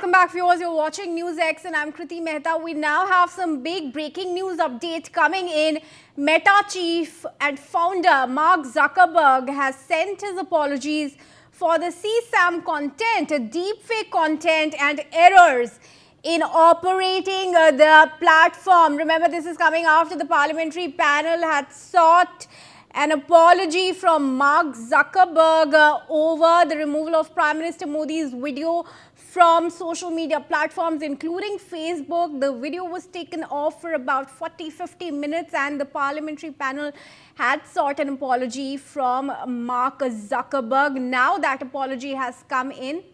welcome back, viewers. You're watching News X and I'm Kriti Mehta. We now have some big breaking news update coming in. Meta chief and founder Mark Zuckerberg has sent his apologies for the CSAM content, deepfake content and errors in operating the platform. Remember, this is coming after the parliamentary panel had sought an apology from Mark Zuckerberg over the removal of Prime Minister Modi's video from social media platforms, including Facebook. The video was taken off for about 40-50 minutes and the parliamentary panel had sought an apology from Mark Zuckerberg. Now that apology has come in.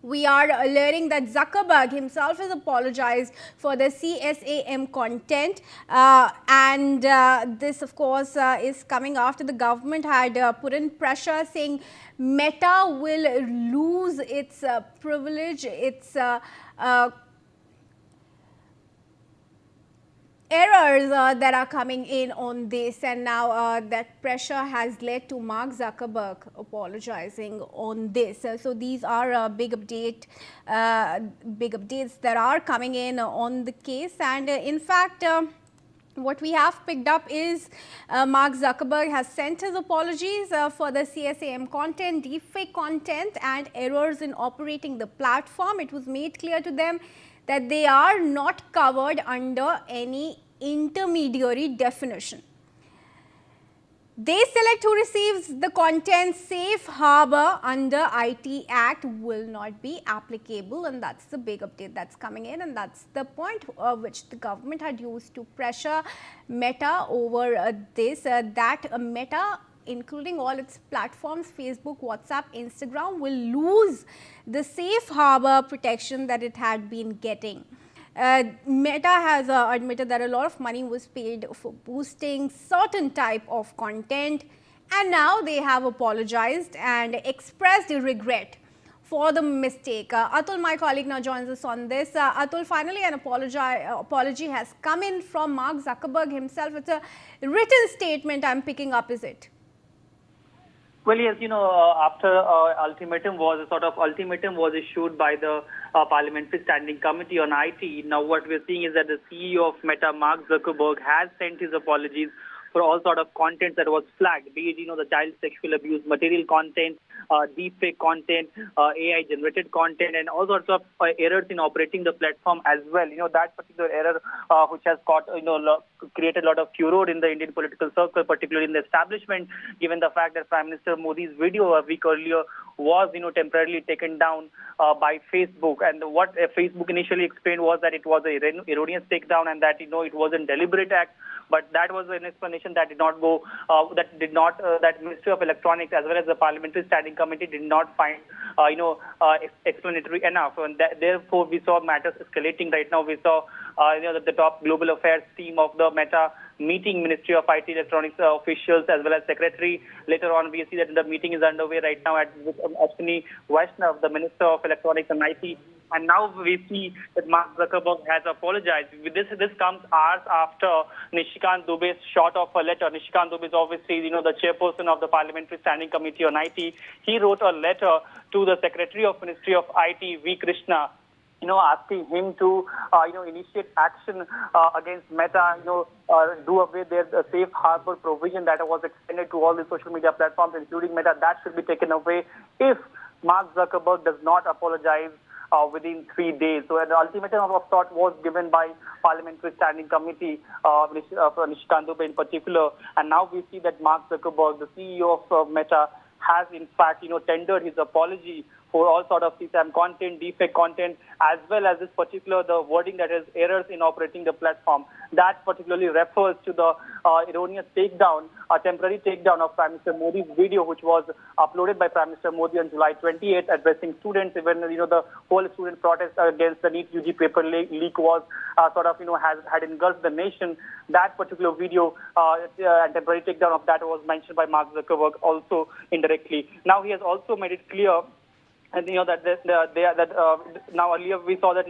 We are learning that Zuckerberg himself has apologized for the CSAM content and this of course is coming after the government had put in pressure saying Meta will lose its privilege, its errors that are coming in on this, and now that pressure has led to Mark Zuckerberg apologizing on this. So these are big updates that are coming in on the case, and in fact what we have picked up is Mark Zuckerberg has sent his apologies for the CSAM content, deepfake content and errors in operating the platform. It was made clear to them that they are not covered under any intermediary definition. They select who receives the content. Safe harbor under IT Act will not be applicable, and that's the big update that's coming in, and that's the point which the government had used to pressure Meta over this, that Meta, including all its platforms, Facebook, WhatsApp, Instagram, will lose the safe harbor protection that it had been getting. Meta has admitted that a lot of money was paid for boosting certain type of content, and now they have apologized and expressed regret for the mistake. Atul, my colleague, now joins us on this. Atul, finally an apology has come in from Mark Zuckerberg himself. It's a written statement I'm picking up, is it? Well, yes, after ultimatum was issued by the Parliamentary Standing Committee on IT. Now, what we're seeing is that the CEO of Meta, Mark Zuckerberg, has sent his apologies for all sort of content that was flagged, be it, the child sexual abuse material content, deepfake content, AI generated content, and all sorts of errors in operating the platform as well. That particular error which has created a lot of furor in the Indian political circle, particularly in the establishment, given the fact that Prime Minister Modi's video a week earlier was, temporarily taken down by Facebook. And what Facebook initially explained was that it was an erroneous takedown and that, it was a deliberate act. But that was an explanation that did not go, that Ministry of Electronics as well as the Parliamentary Standing Committee did not find, explanatory enough. And therefore, we saw matters escalating. Right now, we saw, that the top global affairs team of the Meta meeting Ministry of IT Electronics officials as well as secretary. Later on, we see that the meeting is underway right now at Ashwini Vaishnav, the Minister of Electronics and IT. And now we see that Mark Zuckerberg has apologized. This comes hours after Nishikant Dubey shot off a letter. Nishikant Dubey is obviously, the chairperson of the Parliamentary Standing Committee on IT. He wrote a letter to the Secretary of Ministry of IT, V. Krishna, asking him to, initiate action against Meta, do away their safe harbor provision that was extended to all the social media platforms, including Meta. That should be taken away if Mark Zuckerberg does not apologize within 3 days. So an ultimatum of sort was given by Parliamentary Standing Committee, Nishikant Dubey in particular. And now we see that Mark Zuckerberg, the CEO of Meta, has in fact, tendered his apology for all sort of CSAM content, deepfake content, as well as the wording that is errors in operating the platform. That particularly refers to the erroneous takedown, a temporary takedown of Prime Minister Modi's video, which was uploaded by Prime Minister Modi on July 28th, addressing students. Even, the whole student protest against the NEET UG paper leak was had engulfed the nation. That particular video and temporary takedown of that was mentioned by Mark Zuckerberg also indirectly. Now, he has also made it clear. And now earlier we saw that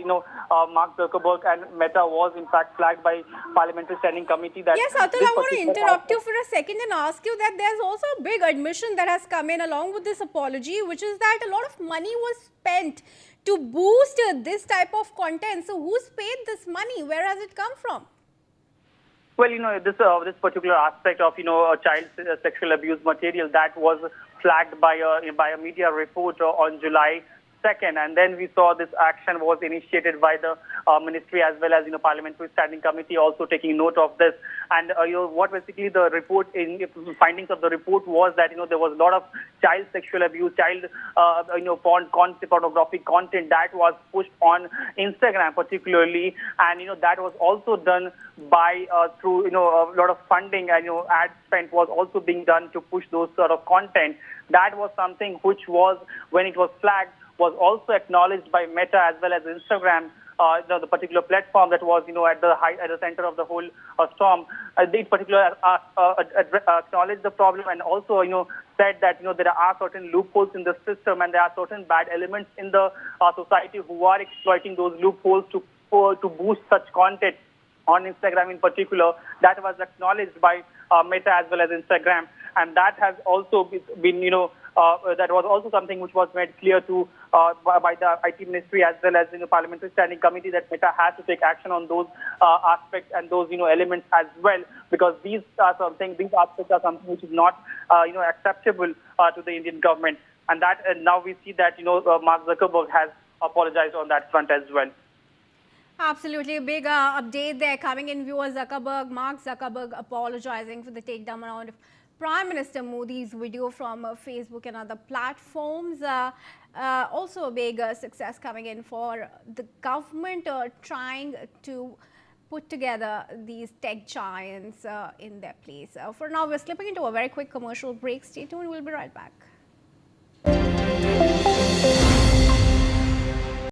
Mark Zuckerberg and Meta was in fact flagged by Parliamentary Standing Committee. That yes, Atul, I want to interrupt you for a second and ask you that there's also a big admission that has come in along with this apology, which is that a lot of money was spent to boost this type of content. So who's paid this money? Where has it come from? Well, this particular aspect of child sexual abuse material that was flagged by a media report on July 2nd, and then we saw this action was initiated by the ministry as well as Parliamentary Standing Committee also taking note of this. And what basically the report findings of the report was that there was a lot of child sexual abuse, child pornographic content that was pushed on Instagram particularly, and that was also done by through a lot of funding, and ad spend was also being done to push those sort of content. That was something which was, when it was flagged, was also acknowledged by Meta as well as Instagram, the particular platform that was at the center of the whole storm. They particularly acknowledged the problem, and also said that there are certain loopholes in the system, and there are certain bad elements in the society who are exploiting those loopholes to boost such content on Instagram in particular. That was acknowledged by Meta as well as Instagram, and that has also been that was also something which was made clear to by the IT Ministry as well as Parliamentary Standing Committee, that Meta has to take action on those aspects and those elements as well, because these aspects are something which is not acceptable to the Indian government, and now we see that Mark Zuckerberg has apologized on that front as well. Absolutely, a big update there coming in view of Mark Zuckerberg apologizing for the takedown around of Prime Minister Modi's video from Facebook and other platforms. Also a big success coming in for the government trying to put together these tech giants in their place. For now, we're slipping into a very quick commercial break. Stay tuned, we'll be right back.